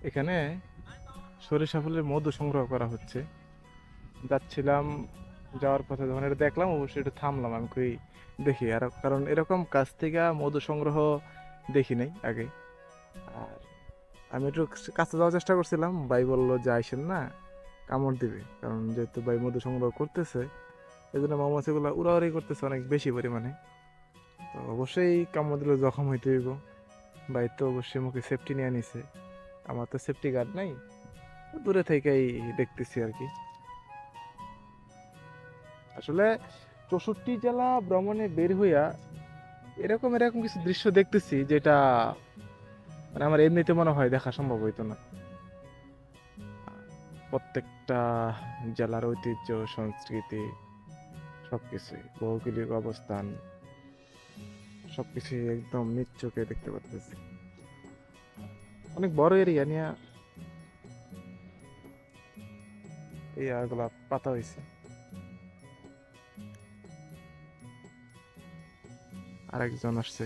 এখানে সরিষা ফুলের মধু সংগ্রহ করা হচ্ছে। যাচ্ছিলাম, যাওয়ার পথে যখন এটা দেখলাম অবশ্যই একটু থামলাম, আমি কই দেখি আর, কারণ এরকম কাছ থেকে মধু সংগ্রহ দেখি নাই আগে। আর আমি একটু কাছে যাওয়ার চেষ্টা করছিলাম, ভাই বললো যে আইসেন না, কামড় দিবে, কারণ যেহেতু ভাই মধু সংগ্রহ করতেছে এই জন্য মৌমাছিগুলো উড়াউড়ি করতেছে অনেক বেশি পরিমাণে। তো অবশ্যই কামড় দিলে জখম হইতে হইব। ভাই তো অবশ্যই মুখে সেফটি নিয়ে নিছে, আমার তো সেফটি গার্ড নাই, দূরে থেকেই দেখতেছি আর কি। আসলে 64 জেলা ভ্রমণে বের হইয়া এরকম এরকম কিছু দৃশ্য দেখতেছি যেটা মানে আমার এমনিতে মনে হয় দেখা সম্ভব হইতো না। প্রত্যেকটা জেলার ঐতিহ্য, সংস্কৃতি, সবকিছু, ভৌগোলিক অবস্থান, সবকিছু একদম নিজ চোখে দেখতে পারতেছি। অনেক বড় এরিয়া নিয়ে এই গুলা পাতা হয়েছে। আরেকজন আসছে।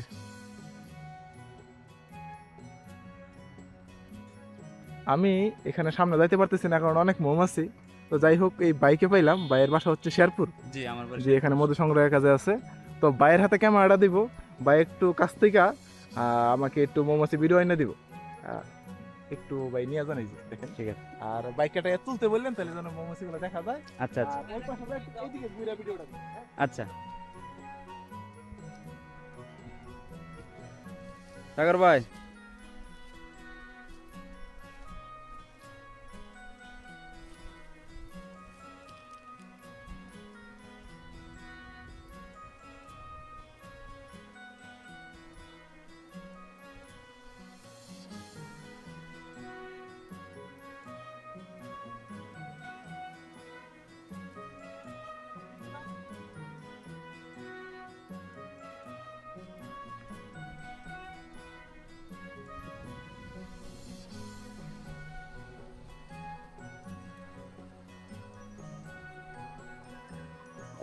আমি এখানে সামনে যাইতে পারতেছি না কারণ অনেক মৌমাছি। তো যাই হোক, এই বাইকে পাইলাম, বাইয়ের বাসা হচ্ছে শেরপুর, জি আমার বাড়ি যে শেরপুর। এখানে মধু সংগ্রহের কাজে আছে। তো বাইয়ের হাতে ক্যামেরাটা দিব, বাই একটু কাছ থেকে আমাকে একটু মৌমাছি ভিডিও এনে দিব। আহ, একটু বাই নিয়ে যান, এই যে দেখেন। ঠিক আছে। আর বাইকটা তুলতে বললেন তাহলে যেন মৌমাছি গুলো দেখা যায়। আচ্ছা আচ্ছা। আর ওই পাশে এইদিকে ঘুরে ভিডিওটা দিন, হ্যাঁ? আচ্ছা সাগর ভাই,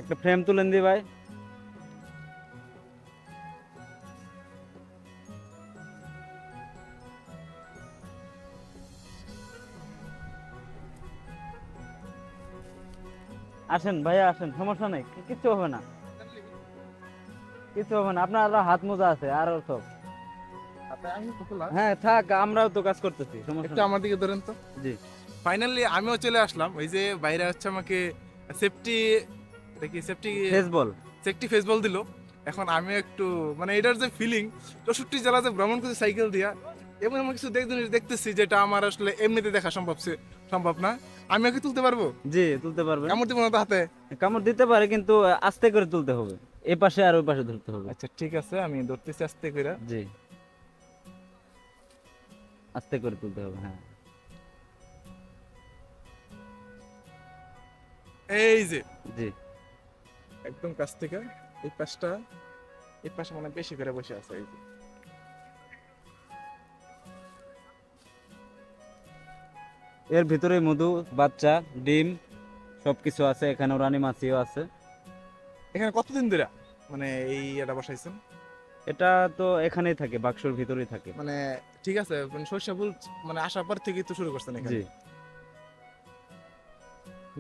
একটা ফ্রেম তুলেন দি ভাই। আসেন ভাইয়া আসেন, সমস্যা নেই, কিচ্ছু হবে না, কিচ্ছু হবে না। আপনার আরো হাত মোজা আছে আর সব। আপনার আমি তো খোলা। হ্যাঁ থাক, আমরাও তো কাজ করতেছি, সমস্যা একটু নেই। আমার দিকে ধরেন তো। জি। ফাইনালি আমিও চলে আসলাম, ওই যে বাইরে হচ্ছে আমাকে সেফটি, এটা কি সেফটি, ফেস বল। সেফটি ফেস বল দিল। এখন আমি একটু মানে এটার যে ফিলিং, 64 জেলা যে ভ্রমণ করছি সাইকেল দিয়া, এমন এমন কিছু জিনিস দেখতেছি যেটা আমার আসলে এমনিতে দেখা সম্ভব না। আমি ওকে তুলতে পারবো, জি তুলতে পারবেন। কামড় দিব না তো হাতে? কামড় দিতে পারে কিন্তু আস্তে করে তুলতে হবে, এ পাশে আর ওই পাশে ধরতে হবে। আচ্ছা ঠিক আছে, আমি ধরতেছি আস্তে করে। জি, আস্তে করে তুলতে হবে, হ্যাঁ। এই যে জি। একদম কাছ থেকে, এই পাশটা, এই পাশে মানে বেশি করে বসে আছে, এই যে। এর ভিতরে মধু, বাচ্চা, ডিম সবকিছু আছে, এখানে রানী মাছিও আছে। এখানে কতদিন ধরে মানে এই এটা বসাইছেন? এটা তো এখানেই থাকে, বাক্সর ভিতরেই থাকে। মানে ঠিক আছে, মানে সরিষা ফুল মানে আসার পর থেকেই তো শুরু করছেন জি। এখানে।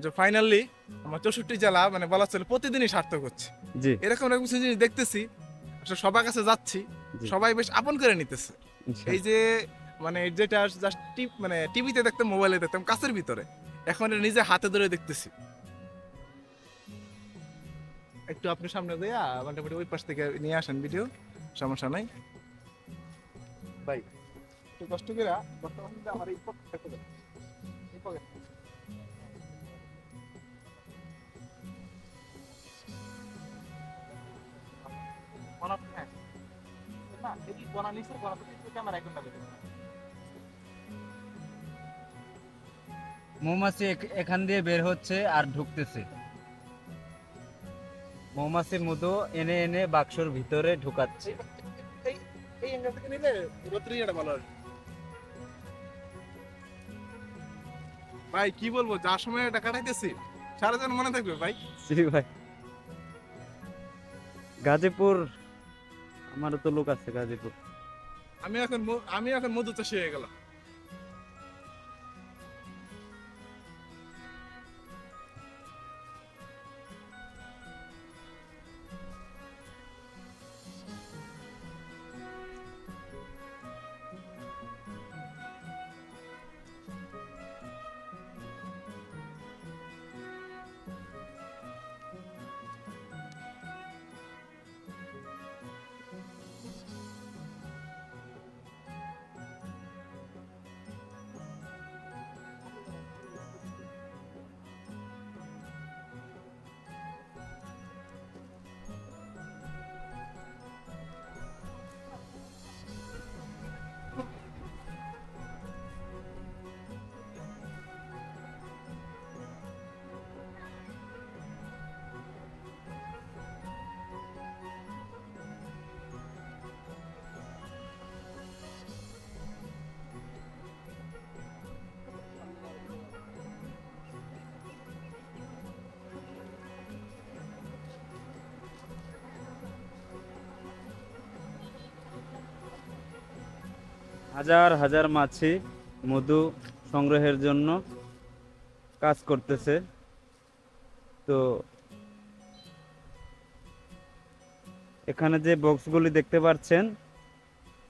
যে ফাইনালি আমার 64 জেলা মানে বলা চলে প্রতিদিনই সার্থক হচ্ছে। জি। এরকম এরকম কিছু জিনিস দেখতেছি, আসলে সবার কাছে যাচ্ছি, জি। সবাই বেশ আপন করে নিতেছে। এই ইনশাআল্লাহ। যে মানে যেটা জাস্ট মানে টিভিতে দেখতাম, মোবাইলে দেখতাম কাছের ভিতরে, এখন এটা নিজে হাতে ধরে দেখতেছি। একটু আপনি সামনে দেয়া মোটামুটি ওই পাশ থেকে নিয়ে আসেন ভিডিও, সমস্যা নাই ভাই। একটু কষ্ট করে বর্তমানে কিন্তু আমার এই পকেটটা খুলে দাও, এই পকেট। হ্যাঁ, না এই বনা নিচে বনা তো ক্যামেরা এখন লাগবে। মৌমাছি এখান দিয়ে বের হচ্ছে আর ঢুকতেছে। মৌমাছির মধু এনে এনে বাক্সর ভিতরে ঢুকাচ্ছে। এই এই অ্যাঙ্গেল থেকে নিলে রোদ্রি এটা ভালো হবে। ভাই কি বলবো, যার সময় এটা কাটাইতেছি সারা জীবন মনে থাকবে ভাই। জি ভাই। গাজীপুর, আমারও তো লোক আছে গাজীপুর। আমি এখন মধু চাষি হয়ে গেলাম। হাজার হাজার মাছি মধু সংগ্রহের জন্য কাজ করতেছে। তো এখানে যে বক্সগুলি দেখতে পাচ্ছেন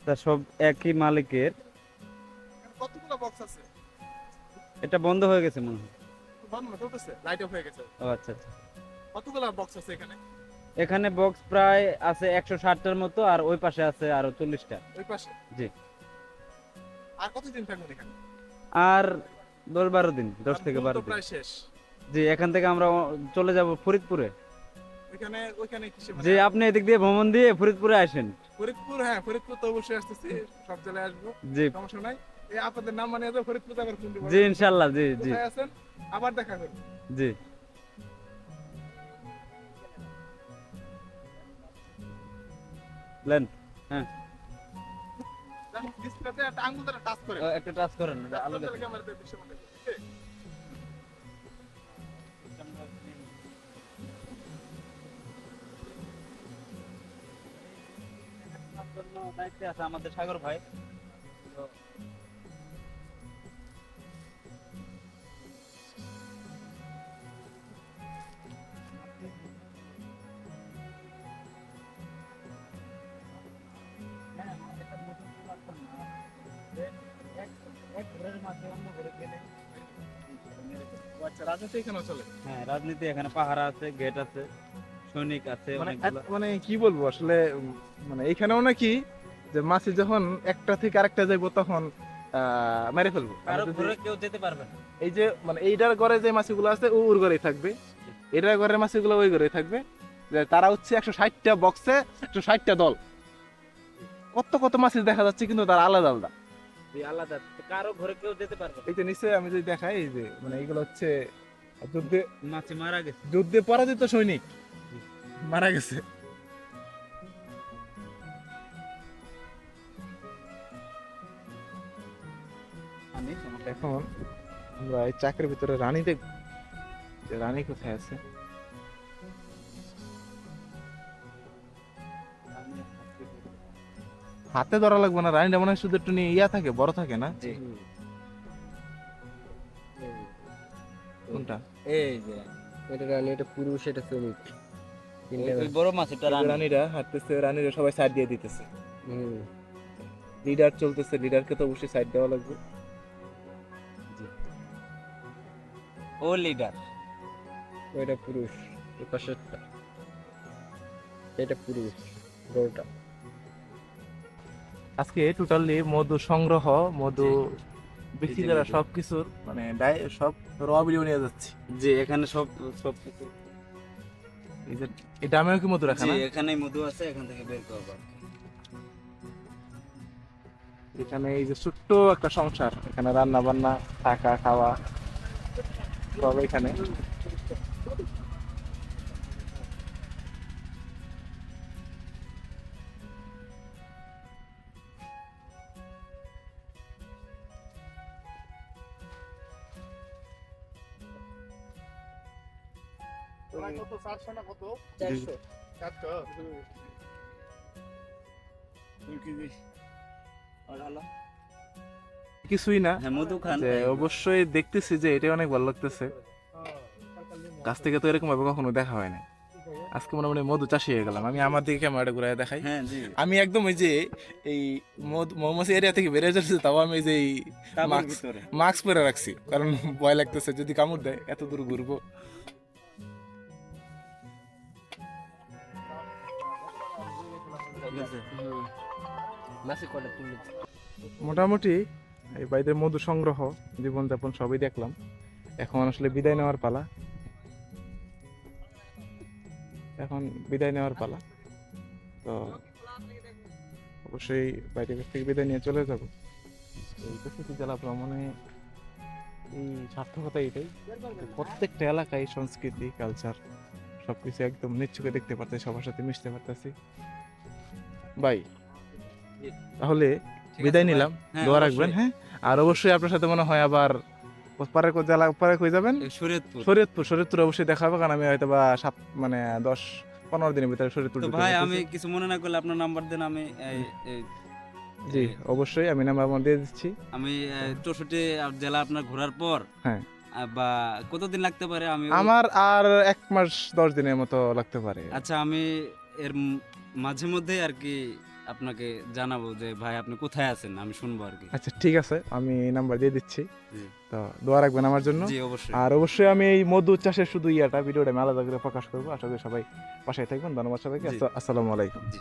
তা সব একই মালিকের। কতগুলো বক্স আছে? এটা বন্ধ হয়ে গেছে মনে হয়। বন্ধ না, চলতেছে, লাইট অফ হয়ে গেছে। ও আচ্ছা আচ্ছা। কতগুলো বক্স আছে এখানে? এখানে বক্স প্রায় আছে 160টার মতো, আর ওই পাশে আছে আরো 40টা। ওই পাশে? জি। আর কতদিন থাকবেন এখানে? আর 10-12 দিন, 10 থেকে 12 দিন। প্রায় শেষ। জি, এখান থেকে আমরা চলে যাব ফরিদপুরে। ওইখানে কিসে যে আপনি এদিক দিয়ে ভ্রমণ দিয়ে ফরিদপুরে আসেন। ফরিদপুর? হ্যাঁ, ফরিদপুর তো অবশ্যই আসতেছি, সব জায়গায় আসবো, জি সমস্যা নাই। এই আপনাদের নাম মানে ফরিদপুর আবার কোন জি ইনশাআল্লাহ। জি জি কোথায় আছেন? আবার দেখা করব। জি। লেন। হ্যাঁ, ডিসপ্লেতে একটা আঙ্গুল দ্বারা টাচ করে একটা টাচ করেন, আলো দেখেন। ক্যামেরাতে দৃশ্যমান দেখবে, ঠিক আছে? দায়িত্বে আছে আমাদের সাগর ভাই। তো আচ্ছা, রাজনীতি এখানেও চলে? হ্যাঁ, রাজনীতি এখানে পাহারা আছে, গেট আছে, সৈনিক আছে মানে অনেকগুলো। মানে কি বলবো আসলে, মানে এখানেও নাকি যে মাছি যখন একটা থেকে আরেকটা যাইবো তখন মেরে ফেলবো। কারো আমি যদি- ঘরে কেউ যেতে পারবে না। এই যে মানে এইটার ঘরে যে মাছিগুলো আছে ও ওর ঘরেই থাকবে, এটার ঘরের মাছিগুলো ওই ঘরেই থাকবে। যে তারা হচ্ছে 160টা বক্সে 160টা দল, কত কত মাছি দেখা যাচ্ছে, কিন্তু তারা আলাদা আলাদা। জি, আলাদা। কারো ঘরে কেউ যেতে পারবে না। এই যে নিচে আমি যদি দেখাই, এই যে মানে এইগুলো হচ্ছে যুদ্ধে মাছি মারা গেছে। যুদ্ধে পরাজিত সৈনিক মারা গেছে। এখন আমরা এই চাকরির ভিতরে রানী দেখব, যে রানী কোথায় আছে। হাতে ধরা লাগবে না, রানীটা মনে হয় শুধু একটু নিয়ে ইয়া থাকে, বড় থাকে না? জি। কোনটা? এই যে এটা রানী, এটা পুরুষ, এটা শ্রমিক। তিনটা ওই বড় মাছ এটা এই যে রানী। রানীরা হাঁটতেছে, রানীরা সবাই সাইড দিয়ে দিতেছে। হুম। লিডার চলতেছে, লিডারকে তো অবশ্যই সাইড দেওয়া লাগবে। ও লিডার। ওইটা পুরুষ, এই পাশেরটা এটা পুরুষ, বড়টা। আজকে টোটালি মধু সংগ্রহ, মধু বিক্রি করা সবকিছুর মানে সব র ভিডিও নিয়ে যাচ্ছি। জি, এখানে সব সব কিছু। এই যে এই ডামেও কি মধু রাখা জি, না? এখানে মধু আছে, এখান থেকে বের করব। এখানে এই যে ছোট্ট একটা সংসার, এখানে রান্না বান্না, থাকা খাওয়া সব এখানে। কিছুই না, হ্যাঁ, মধু খান। যে অবশ্যই দেখতেছি যে এটা অনেক ভালো লাগতেছে। কাছ থেকে তো এরকম ভাবে কখনো দেখা হয় না। আজকে মোটামুটি মধু চাষি হয়ে গেলাম। আমি আমার দিকে ক্যামেরাটা ঘুরাই দেখাই। হ্যাঁ জি। আমি একদম এই যে এই মৌমাছি এরিয়া থেকে বেরিয়ে যাচ্ছে, তাও আমি এই যে তাঁবুর ভিতরে। মাস্ক পরে রাখছি, কারণ ভয় লাগতেছে যদি কামড় দেয়, এত দূর ঘুরবো। ঠিক আছে। মাসে কটা তুলে মোটামুটি এই বাইদের মধু সংগ্রহ, জীবনযাপন সবই দেখলাম। এখন আসলে বিদায় নেওয়ার পালা। এখন বিদায় নেওয়ার পালা। তো অবশ্যই বাইরের কাছ থেকে বিদায় নিয়ে চলে যাব। এই চৌষট্টি জেলা ভ্রমণে এই সার্থকতা এটাই, প্রত্যেকটা এলাকায় সংস্কৃতি, কালচার সবকিছু একদম নিশ্চয়ই দেখতে পারতেছি, সবার সাথে মিশতে পারতেছি। ভাই তাহলে বিদায় নিলাম, হ্যাঁ, দোয়া অবশ্যই। রাখবেন। হ্যাঁ, আর অবশ্যই আপনার সাথে মনে হয় আবার পরে জেলা পরে কই যাবেন? শরীয়তপুর। শরীয়তপুর অবশ্যই দেখা হবে, কারণ আমি হয়তো বা 10-15 দিনের ভিতরে শরীয়তপুর তো ঢুকে ভাই, যেতেছি। আমি কিছু মনে না করলে আপনার নাম্বার দেন, আমি এই জি অবশ্যই আমি নাম্বার আমার দিয়ে দিচ্ছি। আমি 64 জেলা আপনার ঘোরার পর হ্যাঁ বা কতদিন লাগতে পারে আমি আমার আর 1 মাস 10 দিনের মতো লাগতে পারে। আচ্ছা আমি এর মাঝে মধ্যে আর কি আপনাকে জানাবো যে ভাই আপনি কোথায় আছেন, আমি শুনবো আর কি। আচ্ছা ঠিক আছে, আমি নাম্বার দিয়ে দিচ্ছি, জি। তো দোয়া রাখবেন আমার জন্য। জি অবশ্যই। আর অবশ্যই আমি এই মধু চাষের শুধু ভিডিওটা আমি আলাদা করে প্রকাশ করবো। আশা করি সবাই পাশে থাকবেন। ধন্যবাদ সবাইকে। জি। আসসালামু আলাইকুম। জি।